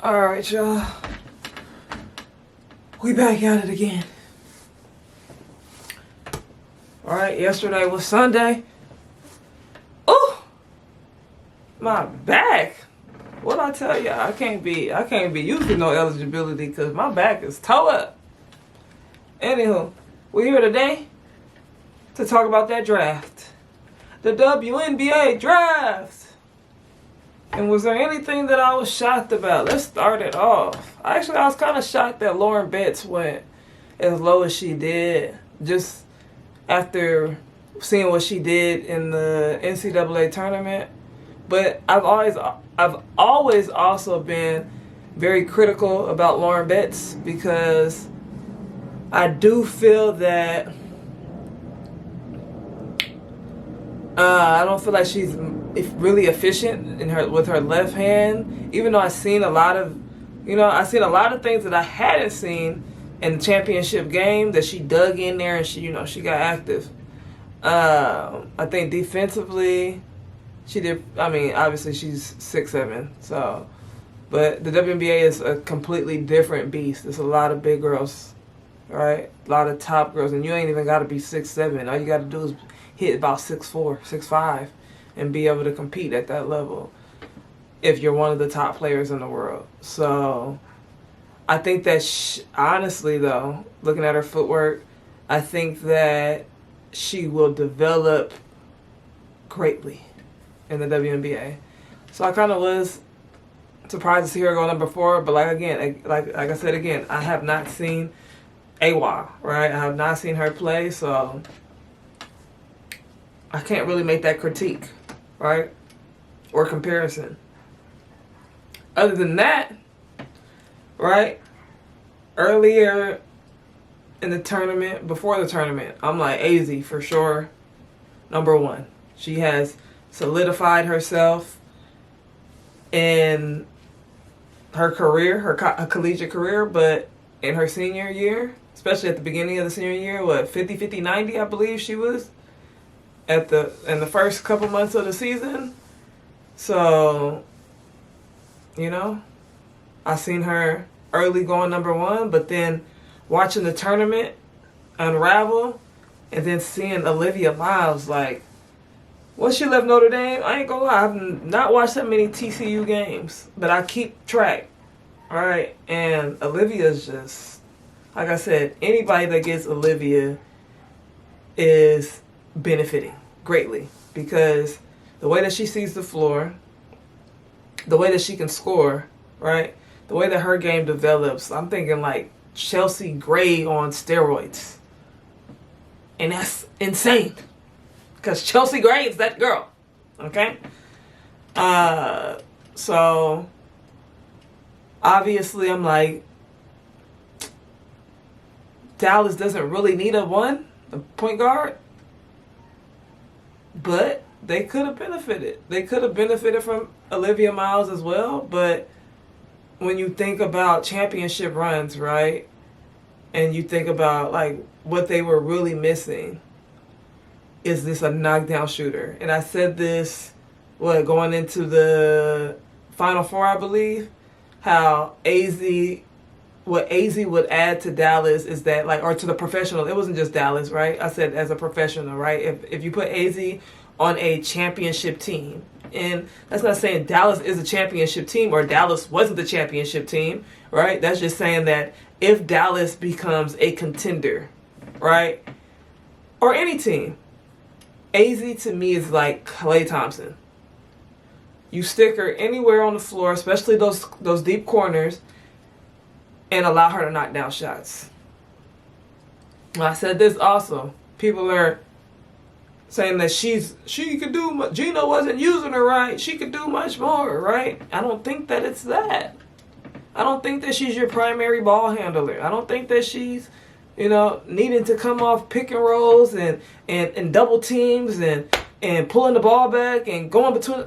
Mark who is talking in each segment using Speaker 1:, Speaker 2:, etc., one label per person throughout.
Speaker 1: Alright, y'all. We back at it again. Alright, yesterday was Sunday. Oh! My back. What I tell y'all, I can't be using no eligibility because my back is toe up. Anywho, we're here today to talk about that draft. The WNBA draft. And was there anything that I was shocked about? Let's start it off. Actually, I was kind of shocked that Lauren Betts went as low as she did, just after seeing what she did in the NCAA tournament. But I've always also been very critical about Lauren Betts because I do feel that I don't feel like she's really efficient with her left hand. Even though I've seen a lot of things that I hadn't seen in the championship game that she dug in there and she got active. I think defensively she did. I mean, obviously she's 6'7", so. But the WNBA is a completely different beast. There's a lot of big girls, right? A lot of top girls, and you ain't even got to be 6'7". All you got to do is hit about 6'4", 6'5", and be able to compete at that level if you're one of the top players in the world. So I think that, honestly, though, looking at her footwork, I think that she will develop greatly in the WNBA. So I kind of was surprised to see her go number 4, but like I said again, I have not seen AWA, right? I have not seen her play, so I can't really make that critique, right? Or comparison. Other than that, right? Earlier in the tournament, before the tournament, I'm like, Azzi for sure, number 1. She has solidified herself in her career, her collegiate career, but in her senior year, especially at the beginning of the senior year, 50, 50, 90, I believe she was in the first couple months of the season. So, I seen her early going number 1, but then watching the tournament unravel and then seeing Olivia Miles, like, once she left Notre Dame, I ain't gonna lie, I've not watched that many TCU games, but I keep track, alright? And Olivia's just, like I said, anybody that gets Olivia is benefiting greatly because the way that she sees the floor, the way that she can score, right? The way that her game develops, I'm thinking like Chelsea Gray on steroids. And that's insane. Because Chelsea Gray is that girl. Okay? So obviously I'm like, Dallas doesn't really need a point guard. But they could have benefited. They could have benefited from Olivia Miles as well. But when you think about championship runs, right? And you think about like what they were really missing, is this a knockdown shooter? And I said this, going into the Final Four, I believe, how what Azzi would add to Dallas is that, like, or to the professional, it wasn't just Dallas, right? I said as a professional, right? If you put Azzi on a championship team, and that's not saying Dallas is a championship team or Dallas wasn't the championship team, right? That's just saying that if Dallas becomes a contender, right? Or any team, Azzi to me is like Klay Thompson. You stick her anywhere on the floor, especially those deep corners, and allow her to knock down shots. I said this also. People are saying that she could do, Gina wasn't using her right. She could do much more, right? I don't think that it's that. I don't think that she's your primary ball handler. I don't think that she's, needing to come off pick and rolls and double teams and pulling the ball back and going between.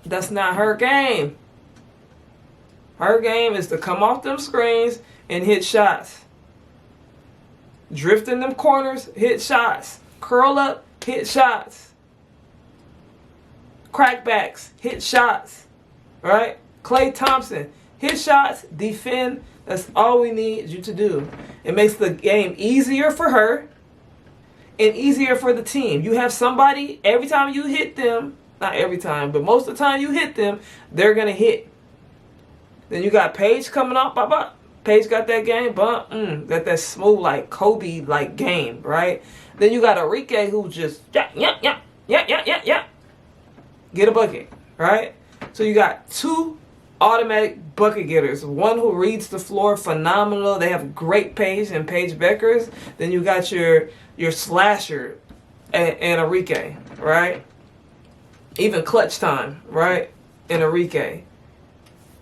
Speaker 1: That's not her game. Her game is to come off them screens and hit shots. Drift in them corners, hit shots. Curl up, hit shots. Crackbacks, hit shots. Right? Klay Thompson, Hit shots, defend. That's all we need you to do. It makes the game easier for her and easier for the team. You have somebody, every time you hit them, not every time, but most of the time you hit them, they're going to hit. Then you got Paige coming up. Paige got that game bump. Got that smooth, like Kobe like game, right? Then you got Enrique who just get a bucket, right? So you got two automatic bucket getters. One who reads the floor phenomenal. They have great pace and Paige Beckers. Then you got your slasher and Enrique, right? Even clutch time, right? And Enrique.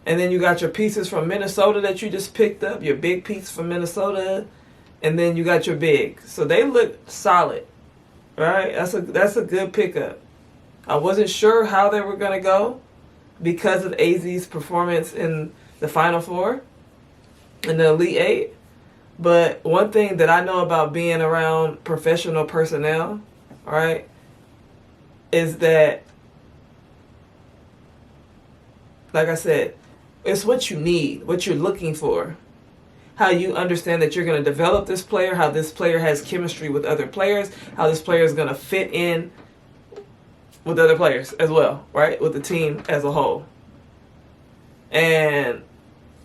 Speaker 1: And then you got your pieces from Minnesota that you just picked up, your big piece from Minnesota, and then you got your big. So they look solid, right? That's a good pickup. I wasn't sure how they were going to go because of Azzi's performance in the Final Four, in the Elite Eight. But one thing that I know about being around professional personnel, right, is that, like I said, it's what you need, what you're looking for. How you understand that you're going to develop this player, how this player has chemistry with other players, how this player is going to fit in with other players as well, right? With the team as a whole. And,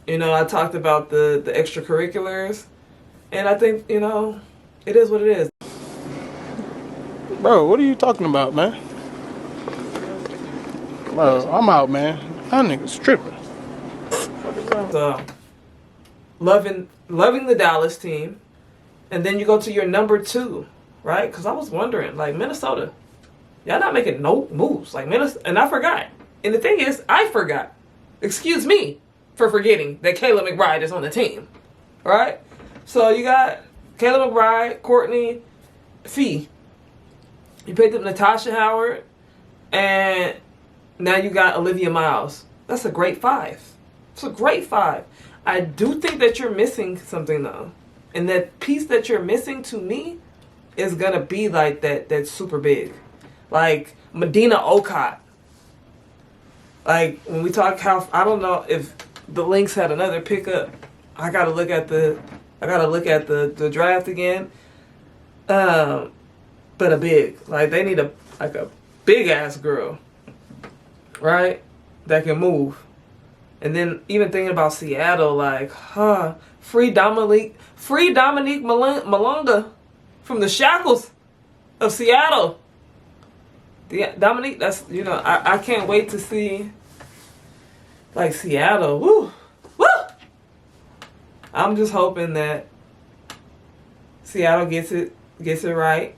Speaker 1: I talked about the extracurriculars, and I think, it is what it is.
Speaker 2: Bro, what are you talking about, man? Bro, I'm out, man. That nigga's tripping.
Speaker 1: So, loving the Dallas team, and then you go to your number 2, right? Because I was wondering, like, Minnesota, y'all not making no moves, like Minnesota, and I forgot. And the thing is, I forgot. Excuse me for forgetting that Kayla McBride is on the team, right? So you got Kayla McBride, Courtney, Fee. You picked up Natasha Howard, and now you got Olivia Miles. That's a great 5. It's a great 5. I do think that you're missing something, though. And that piece that you're missing, to me, is going to be like that super big. Like Madina Okot. Like, when we talk I don't know if the Lynx had another pickup. I got to look at the draft again. But a big. Like, they need a big-ass girl. Right? That can move. And then even thinking about Seattle, like, free Dominique Malonga from the shackles of Seattle. Dominique, that's, I can't wait to see, like, Seattle. Woo! I'm just hoping that Seattle gets it right,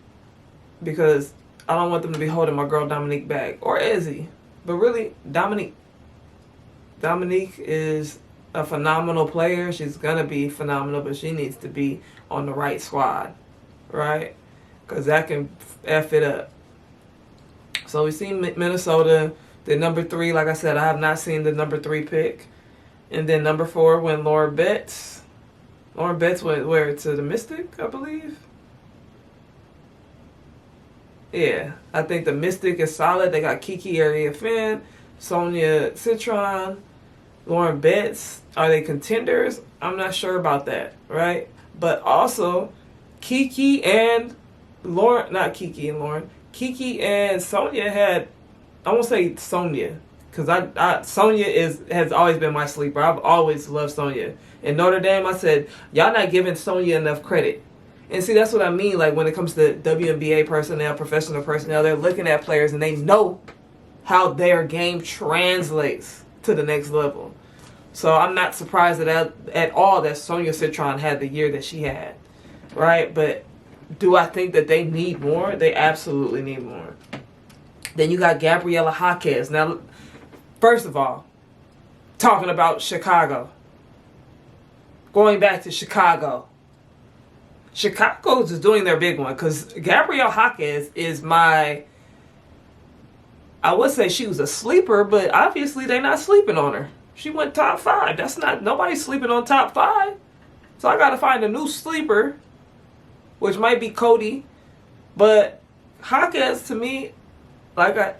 Speaker 1: because I don't want them to be holding my girl Dominique back, or Azzi, but really Dominique is a phenomenal player. She's going to be phenomenal, but she needs to be on the right squad, right? Because that can F it up. So we see Minnesota, the number 3. Like I said, I have not seen the number 3 pick. And then number 4 went Lauren Betts. Lauren Betts went where? To the Mystic, I believe? Yeah, I think the Mystic is solid. They got Kiki Area Finn, Sonia Citron, Lauren Betts. Are they contenders? I'm not sure about that, right? But also, Kiki and Sonia had, I won't say Sonia, because Sonia has always been my sleeper. I've always loved Sonia. In Notre Dame, I said, y'all not giving Sonia enough credit. And see, that's what I mean. Like, when it comes to WNBA personnel, professional personnel, they're looking at players and they know how their game translates to the next level. So I'm not surprised at all that Sonia Citron had the year that she had, right? But do I think that they need more? They absolutely need more. Then you got Gabriela Jaquez. Now, first of all, talking about Chicago. Going back to Chicago. Chicago's just doing their big one, because Gabriela Jaquez is I would say she was a sleeper, but obviously they're not sleeping on her. She went top 5. Nobody's sleeping on top 5. So I got to find a new sleeper, which might be Cotie. But Jaquez, to me, like I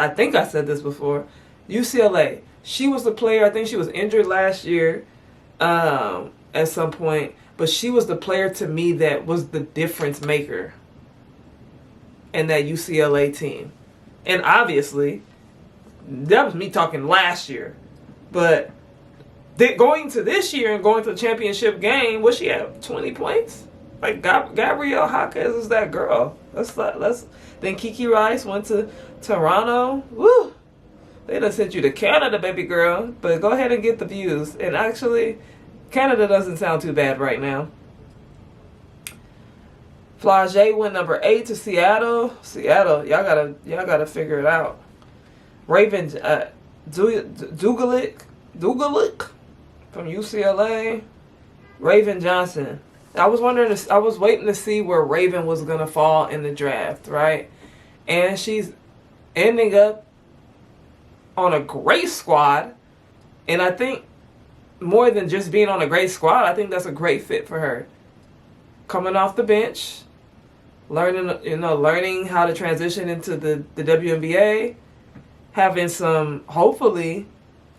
Speaker 1: think I said this before, UCLA, She was the player. I think she was injured last year at some point. But she was the player to me that was the difference maker in that UCLA team. And obviously, that was me talking last year. But going to this year and going to the championship game, what she had 20 points? Like Gabriela Jaquez is that girl. Then Kiki Rice went to Toronto. Woo! They done sent you to Canada, baby girl. But go ahead and get the views. And actually, Canada doesn't sound too bad right now. Flau'jae went number 8 to Seattle. Seattle, y'all gotta figure it out. Raven Dugalić from UCLA. Raven Johnson. I was waiting to see where Raven was gonna fall in the draft, right? And she's ending up on a great squad, and I think more than just being on a great squad, I think that's a great fit for her. Coming off the bench, learning how to transition into the WNBA, having some hopefully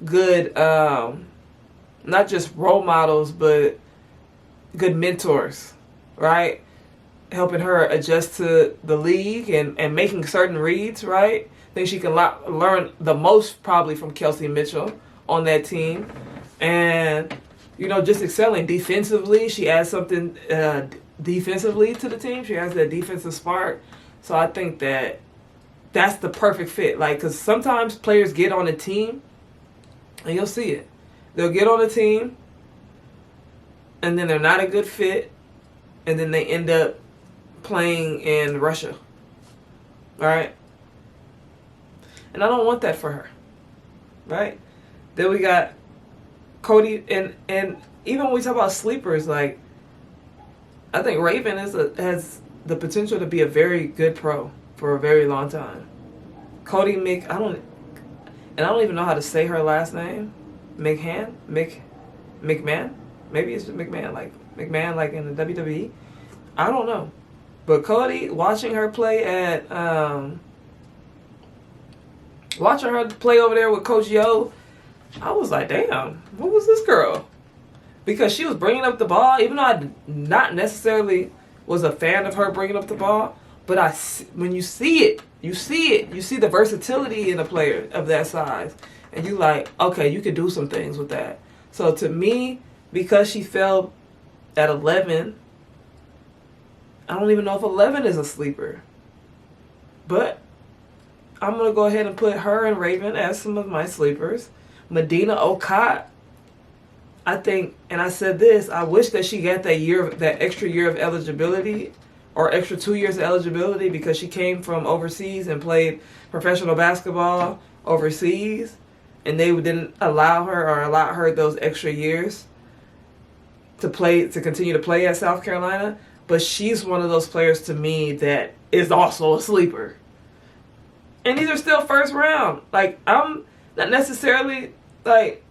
Speaker 1: good, not just role models, but good mentors, right? Helping her adjust to the league and making certain reads, right? I think she can learn the most probably from Kelsey Mitchell on that team. And, just excelling defensively. She adds something defensively to the team. She has that defensive spark. So I think that's the perfect fit. Like, because sometimes players get on a team, and you'll see it. They'll get on a team, and then they're not a good fit, and then they end up playing in Russia. All right? And I don't want that for her. Right? Then we got Cotie, and even when we talk about sleepers, like, I think Raven has the potential to be a very good pro for a very long time. Cotie I don't even know how to say her last name. McMahon? Maybe it's McMahon, like in the WWE. I don't know. But Cotie, watching her play over there with Coach Yo, I was like, damn, what was this girl? Because she was bringing up the ball, even though I not necessarily was a fan of her bringing up the ball, but when you see it, you see the versatility in a player of that size. And you like, okay, you could do some things with that. So to me, because she fell at 11, I don't even know if 11 is a sleeper. But I'm going to go ahead and put her and Raven as some of my sleepers. Madina Okot, I think, and I said this, I wish that she got that extra year of eligibility or extra 2 years of eligibility because she came from overseas and played professional basketball overseas, and they didn't allow her those extra years to continue to play at South Carolina. But she's one of those players to me that is also a sleeper. And these are still first round. Like, I'm not necessarily, like,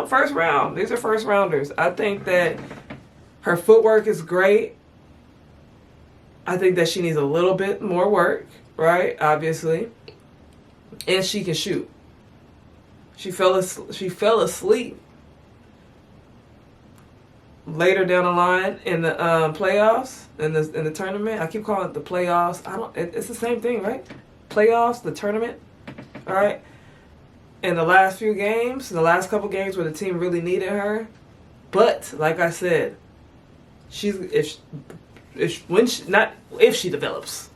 Speaker 1: first round. These are first rounders. I think that her footwork is great. I think that she needs a little bit more work, right? Obviously. And she can shoot. She fell asleep later down the line in the playoffs, in the tournament. I keep calling it the playoffs. It's the same thing, right? Playoffs, the tournament. All right. In the last few games, the last couple games where the team really needed her, but like I said, when she develops,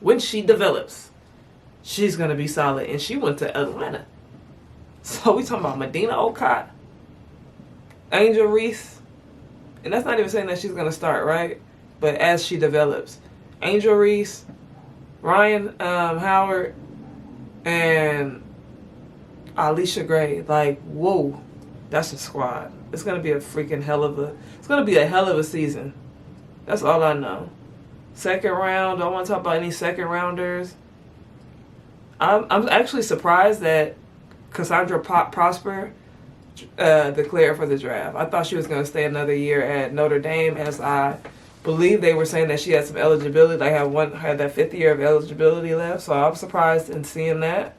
Speaker 1: she's gonna be solid. And she went to Atlanta, so we talking about Madina Okot, Angel Reese, and that's not even saying that she's gonna start, right? But as she develops, Angel Reese, Ryan Howard, and Alicia Gray, like, whoa, that's a squad. It's gonna be a hell of a season. That's all I know. Second round, don't want to talk about any second rounders. I'm actually surprised that Cassandra Prosper declared for the draft. I thought she was gonna stay another year at Notre Dame, as I believe they were saying that she had some eligibility. They had that 5th year of eligibility left, so I'm surprised in seeing that.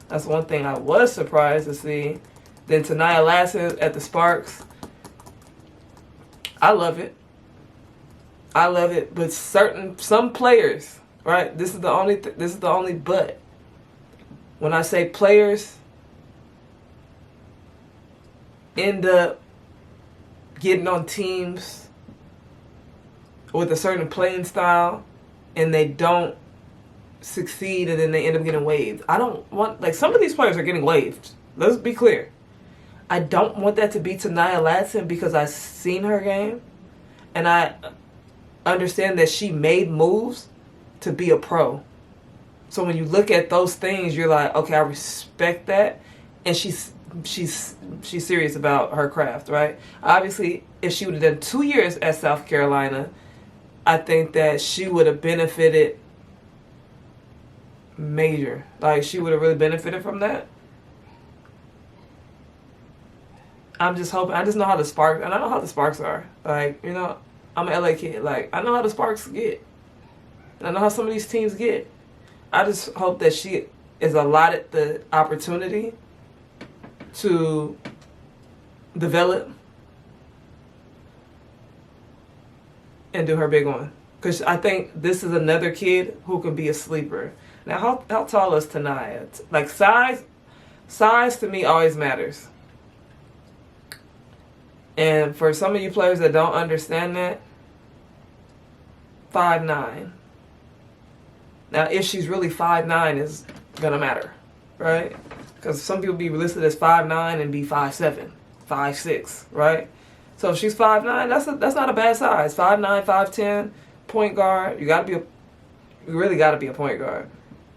Speaker 1: That's one thing I was surprised to see. Then Tania Lasses at the Sparks. I love it. I love it, but some players, right? This is the only but. When I say players end up getting on teams with a certain playing style and they don't succeed and then they end up getting waived. I don't want, like, some of these players are getting waived. Let's be clear. I don't want that to be Tania Latson because I've seen her game and I understand that she made moves to be a pro. So when you look at those things, you're like, okay, I respect that, and she's serious about her craft, right? Obviously, if she would have done 2 years at South Carolina, I think that she would have benefited major. Like, she would have really benefited from that. I'm just hoping. I just know how the Sparks, and I know how the Sparks are. Like, you know, I'm an LA kid. Like, I know how the Sparks get. And I know how some of these teams get. I just hope that she is allotted the opportunity to develop and do her big one. Because I think this is another kid who can be a sleeper. Now, how tall is Tania? Like, size to me always matters. And for some of you players that don't understand that, 5'9". Now, if she's really 5'9", is gonna matter, right? Because some people be listed as 5'9" and be 5'7", 5'6", right? So if she's 5'9", that's not a bad size. 5'9", 5'10", point guard. You really gotta be a point guard.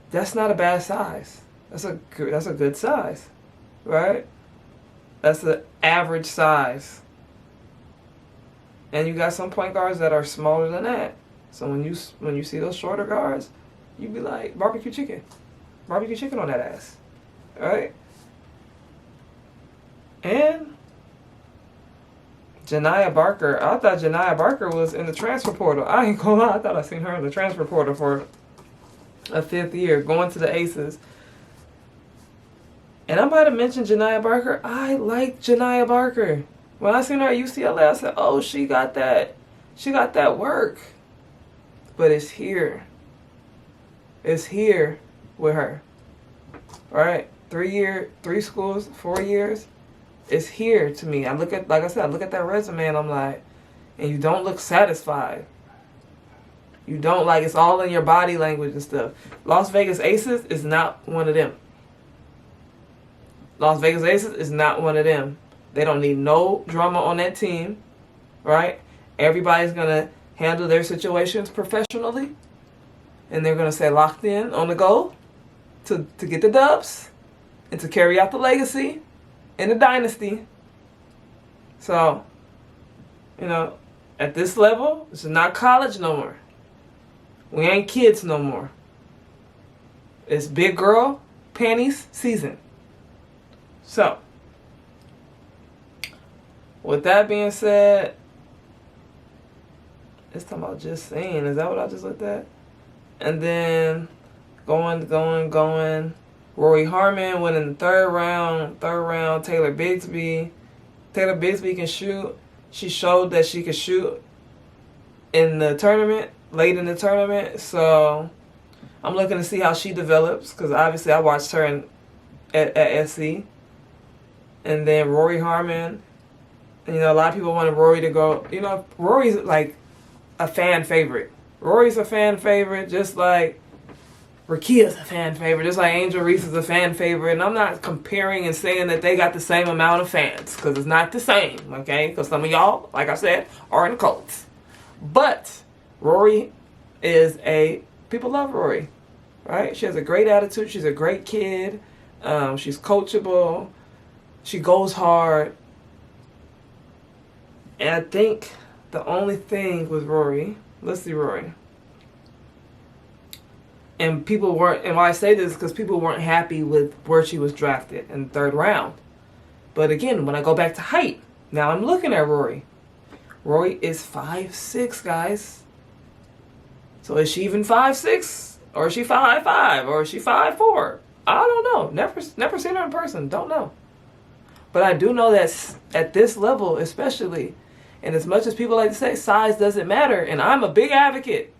Speaker 1: That's not a bad size. That's a good size, right? That's the average size. And you got some point guards that are smaller than that. So when you see those shorter guards, you be like, barbecue chicken on that ass, right? And Janiah Barker, I thought Janiah Barker was in the transfer portal. I ain't gonna lie, I thought I seen her in the transfer portal for a 5th year, going to the Aces. And I might have mentioned Janiah Barker. I like Janiah Barker. When I seen her at UCLA, I said, oh, she got that work. But it's here. It's here with her. Right? 3 schools, 4 years. It's here to me. I look at that resume and I'm like, and you don't look satisfied. You don't, like, it's all in your body language and stuff. Las Vegas Aces is not one of them. Las Vegas Aces is not one of them. They don't need no drama on that team, right? Everybody's going to handle their situations professionally, and they're going to stay locked in on the goal to get the dubs and to carry out the legacy and the dynasty. So, you know, at this level, this is not college no more. We ain't kids no more. It's big girl panties season. So, with that being said, it's talking about just saying. Is that what I just looked at? And then going. Rory Harmon went in the third round. Taylor Bigsby. Taylor Bigsby can shoot. She showed that she could shoot in the tournament, late in the tournament. So I'm looking to see how she develops, because obviously I watched her at SC. And then Rory Harmon. And, you know, a lot of people wanted Rory to go. You know, Rory's like a fan favorite. Rory's a fan favorite, just like Rakia's a fan favorite, just like Angel Reese is a fan favorite. And I'm not comparing and saying that they got the same amount of fans, because it's not the same, okay? Because some of y'all, like I said, are in cults. But Rory people love Rory, right? She has a great attitude. She's a great kid. She's coachable. She goes hard. And I think the only thing with Rory, let's see Rory. And why I say this is because people weren't happy with where she was drafted in the 3rd round. But again, when I go back to height, now I'm looking at Rory. Rory is 5'6", guys. So is she even 5'6"? Or is she 5'5"? Or is she 5'4"? I don't know. Never seen her in person. Don't know. But I do know that at this level, especially, and as much as people like to say size doesn't matter, and I'm a big advocate.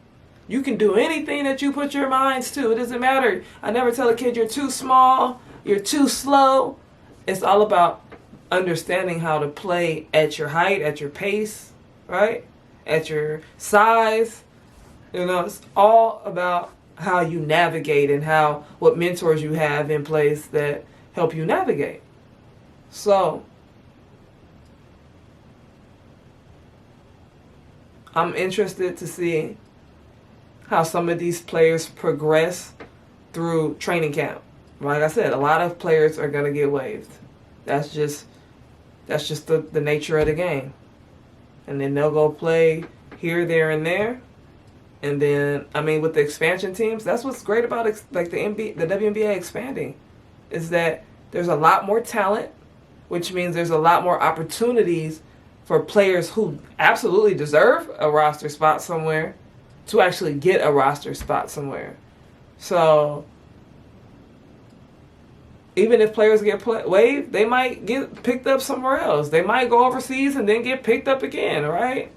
Speaker 1: You can do anything that you put your minds to. It doesn't matter. I never tell a kid you're too small, you're too slow. It's all about understanding how to play at your height, at your pace, right? At your size. You know, it's all about how you navigate and what mentors you have in place that help you navigate. So, I'm interested to see how some of these players progress through training camp. Like I said, a lot of players are going to get waived. That's just the nature of the game. And then they'll go play here, there, and there. And then, I mean, with the expansion teams, that's what's great about the WNBA expanding, is that there's a lot more talent, which means there's a lot more opportunities for players who absolutely deserve a roster spot somewhere to actually get a roster spot somewhere. So even if players get waived, they might get picked up somewhere else. They might go overseas and then get picked up again, right?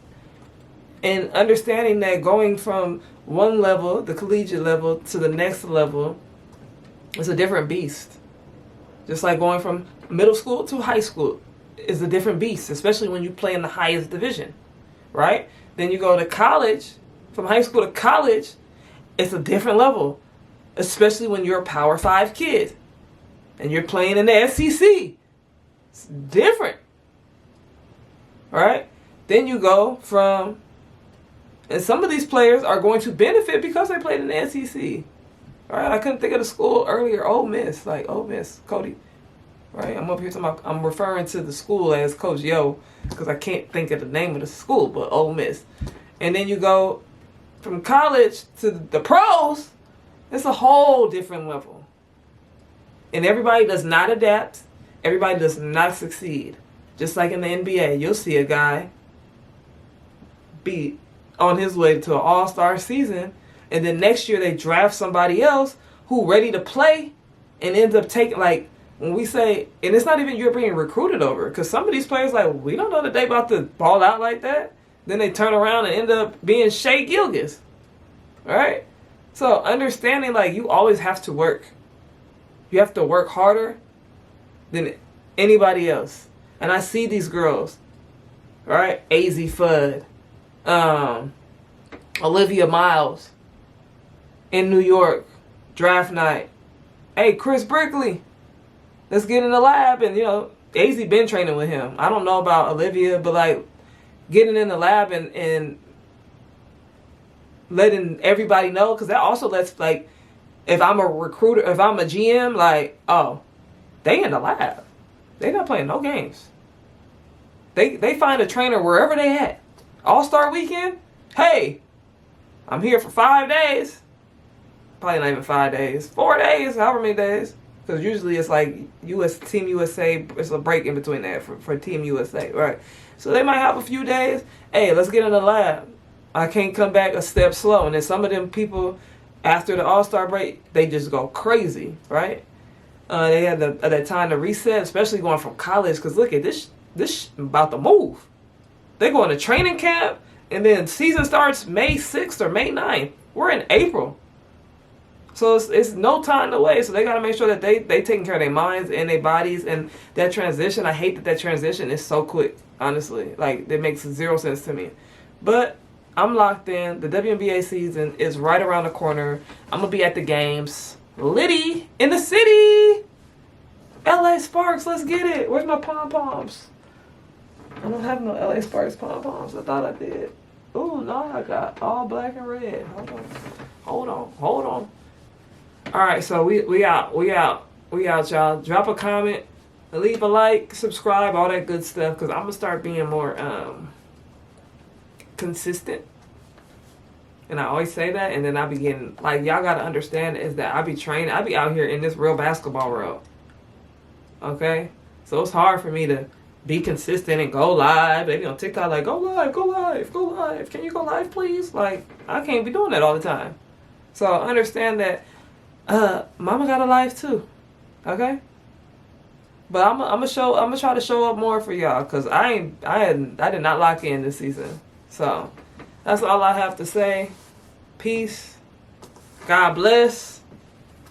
Speaker 1: And understanding that going from one level, the collegiate level, to the next level is a different beast. Just like going from middle school to high school is a different beast, especially when you play in the highest division, right? Then you go to college. From high school to college, it's a different level, especially when you're a Power 5 kid and you're playing in the SEC. It's different, right? Then you go from, and some of these players are going to benefit because they played in the SEC, right? I couldn't think of the school earlier, Ole Miss, Cotie, right? I'm up here talking about, I'm referring to the school as Coach Yo because I can't think of the name of the school, but Ole Miss. And then you go from college to the pros, it's a whole different level. And everybody does not adapt. Everybody does not succeed. Just like in the NBA, you'll see a guy be on his way to an all-star season, and then next year they draft somebody else who ready to play and ends up taking, like, when we say, and it's not even you're being recruited over, because some of these players, like, we don't know that they about to ball out like that. Then they turn around and end up being Shea Gilgeous. Right? So understanding, like, you always have to work. You have to work harder than anybody else. And I see these girls, right? Azzi Fudd, Olivia Miles in New York, draft night. Hey, Chris Brickley, let's get in the lab. And, Azzi been training with him. I don't know about Olivia, but, like, getting in the lab and letting everybody know, because that also lets, like, if I'm a recruiter, if I'm a GM, like, oh, they in the lab. They not playing no games. They find a trainer wherever they at. All-Star weekend, hey, I'm here for 5 days. Probably not even 5 days. 4 days, however many days. Because usually it's like Team USA, it's a break in between that for Team USA, right? So they might have a few days. Hey, let's get in the lab. I can't come back a step slow. And then some of them people, after the All-Star break, they just go crazy, right? They had that time to reset, especially going from college. Because look at this about to move. They go into training camp, and then season starts May 6th or May 9th. We're in April. So it's no time to waste. So they got to make sure that they taking care of their minds and their bodies. And that transition, I hate that transition is so quick, honestly. Like, it makes zero sense to me. But I'm locked in. The WNBA season is right around the corner. I'm going to be at the games. Liddy in the city. LA Sparks, let's get it. Where's my pom-poms? I don't have no LA Sparks pom-poms. I thought I did. Ooh, no, I got all black and red. Hold on. All right, so we out, y'all. Drop a comment, leave a like, subscribe, all that good stuff, because I'm going to start being more consistent. And I always say that, and then I be getting, like, y'all got to understand is that I be training. I be out here in this real basketball world. Okay? So it's hard for me to be consistent and go live. And, TikTok, like, go live. Can you go live, please? Like, I can't be doing that all the time. So understand that Mama got a life too. Okay? But I'm gonna try to show up more for y'all because I did not lock in this season. So that's all I have to say. Peace. God bless.